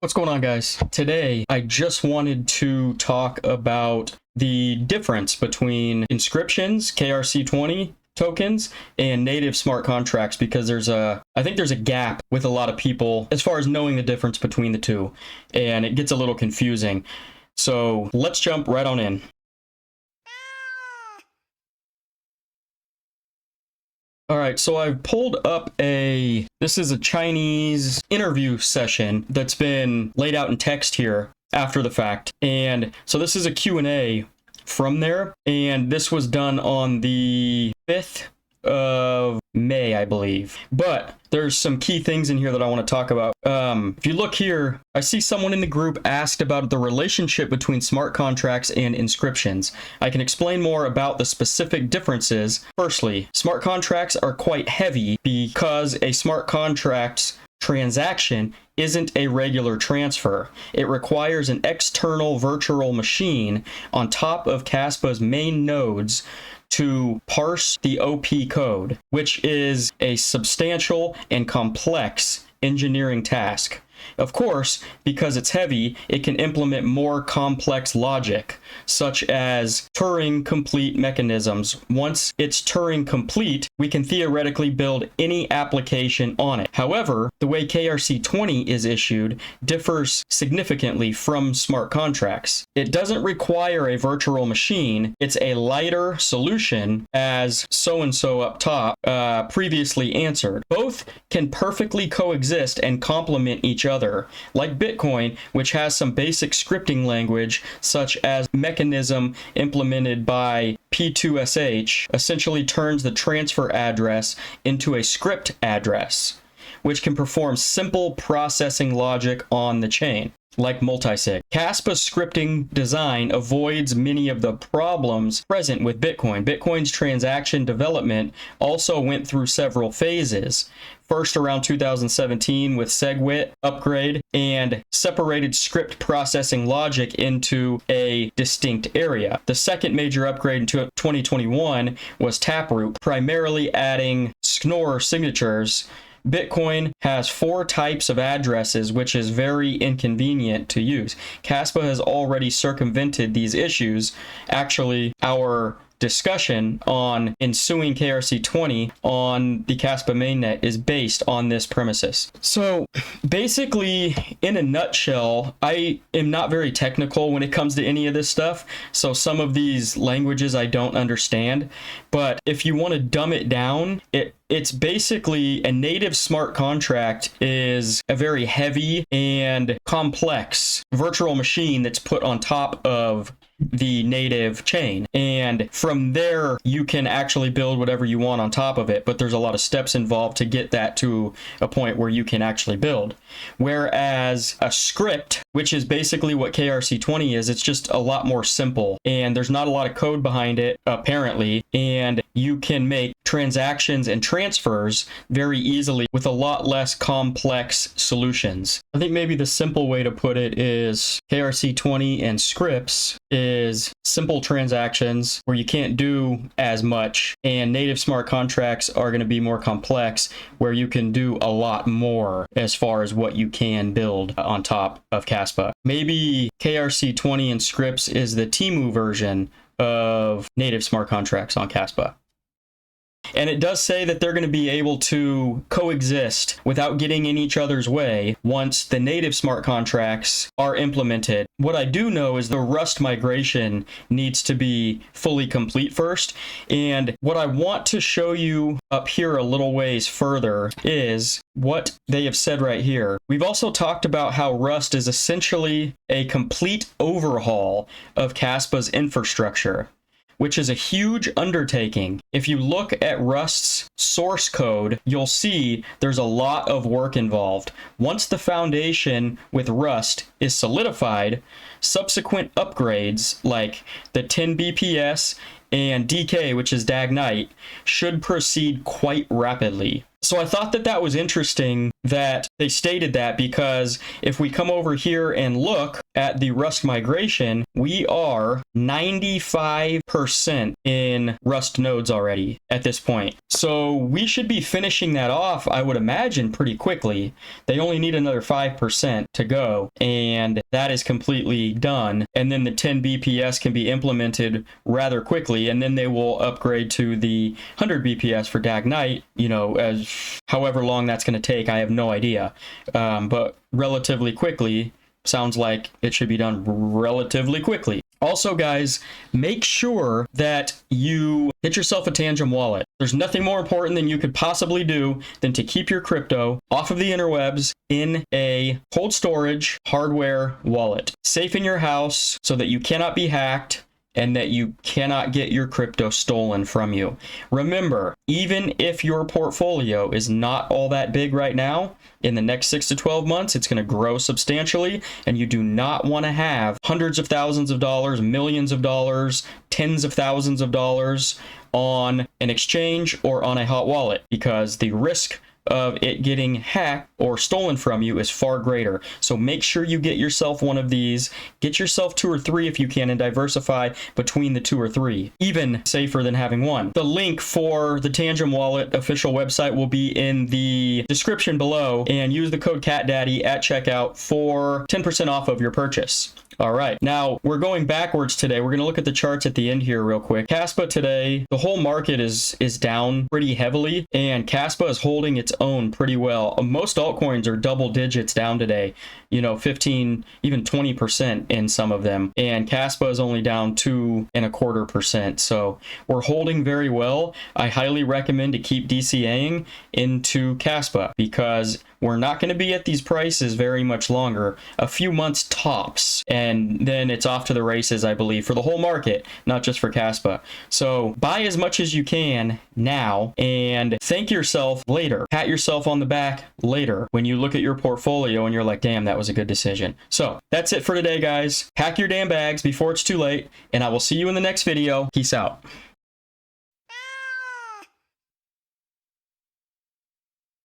What's going on, guys? Today, I just wanted to talk about the difference between inscriptions, KRC-20 tokens, and native smart contracts, because I think there's a gap with a lot of people as far as knowing the difference between the two, and it gets a little confusing. So let's jump right on in. All right, so I've pulled up this is a Chinese interview session that's been laid out in text here after the fact. And so this is a Q&A from there, and this was done on the 5th of May, I believe. But there's some key things in here that I want to talk about. If you look here, I see someone in the group asked about the relationship between smart contracts and inscriptions. I can explain more about the specific differences. Firstly, smart contracts are quite heavy because a smart contract's transaction isn't a regular transfer. It requires an external virtual machine on top of KASPA's main nodes to parse the OP code, which is a substantial and complex engineering task. Of course, because it's heavy, it can implement more complex logic, such as Turing-complete mechanisms. Once it's Turing-complete, we can theoretically build any application on it. However, the way KRC-20 is issued differs significantly from smart contracts. It doesn't require a virtual machine. It's a lighter solution, as so-and-so up top previously answered. Both can perfectly coexist and complement each other. Like Bitcoin, which has some basic scripting language, such as mechanism implemented by P2SH, essentially turns the transfer address into a script address, which can perform simple processing logic on the chain, like multisig. KASPA's scripting design avoids many of the problems present with Bitcoin. Bitcoin's transaction development also went through several phases. First around 2017 with SegWit upgrade and separated script processing logic into a distinct area. The second major upgrade in 2021 was Taproot, primarily adding Schnorr signatures. Bitcoin has 4 types of addresses, which is very inconvenient to use. KASPA has already circumvented these issues. Actually, our discussion on ensuing KRC-20 on the KASPA mainnet is based on this premises. So basically, in a nutshell, I am not very technical when it comes to any of this stuff, so some of these languages I don't understand, but if you want to dumb it down, it's basically a native smart contract is a very heavy and complex virtual machine that's put on top of the native chain, and from there you can actually build whatever you want on top of it, but there's a lot of steps involved to get that to a point where you can actually build. Whereas a script, which is basically what KRC-20 is, it's just a lot more simple, and there's not a lot of code behind it apparently, and you can make transactions and transfers very easily with a lot less complex solutions. I think maybe the simple way to put it is KRC-20 and scripts is simple transactions where you can't do as much, and native smart contracts are going to be more complex where you can do a lot more as far as what you can build on top of KASPA. Maybe KRC-20 and scripts is the Temu version of native smart contracts on KASPA. And it does say that they're going to be able to coexist without getting in each other's way once the native smart contracts are implemented. What I do know is the Rust migration needs to be fully complete first. And what I want to show you up here a little ways further is what they have said right here. We've also talked about how Rust is essentially a complete overhaul of KASPA's infrastructure, which is a huge undertaking. If you look at Rust's source code, you'll see there's a lot of work involved. Once the foundation with Rust is solidified, subsequent upgrades like the 10 BPS and DK, which is Dag Knight, should proceed quite rapidly. So I thought that that was interesting that they stated that, because if we come over here and look at the Rust migration, we are 95% in Rust nodes already at this point. So we should be finishing that off, I would imagine, pretty quickly. They only need another 5% to go, and that is completely done. And then the 10 BPS can be implemented rather quickly, and then they will upgrade to the 100 BPS for Dagnite, you know, as however long that's going to take, I have no idea. But relatively quickly, sounds like it should be done relatively quickly. Also, guys, make sure that you get yourself a Tangum wallet. There's nothing more important than you could possibly do than to keep your crypto off of the interwebs in a cold storage hardware wallet, safe in your house so that you cannot be hacked and that you cannot get your crypto stolen from you. Remember, even if your portfolio is not all that big right now, in the next 6 to 12 months, it's going to grow substantially, and you do not want to have hundreds of thousands of dollars, millions of dollars, tens of thousands of dollars on an exchange or on a hot wallet, because the risk of it getting hacked or stolen from you is far greater. So make sure you get yourself one of these. Get yourself 2 or 3 if you can, and diversify between the 2 or 3. Even safer than having one. The link for the Tangum Wallet official website will be in the description below, and use the code CATDADDY at checkout for 10% off of your purchase. All right, now we're going backwards today. We're going to look at the charts at the end here real quick. KASPA today, the whole market is down pretty heavily, and KASPA is holding its own pretty well. Most altcoins are double digits down today, you know, 15, even 20% in some of them, and KASPA is only down 2.25%. So we're holding very well. I highly recommend to keep DCAing into KASPA, because we're not going to be at these prices very much longer, a few months tops, and then it's off to the races, I believe, for the whole market, not just for KASPA. So buy as much as you can now, and thank yourself later. Pat yourself on the back later when you look at your portfolio and you're like, damn, that was a good decision. So that's it for today, guys. Pack your damn bags before it's too late, and I will see you in the next video. Peace out.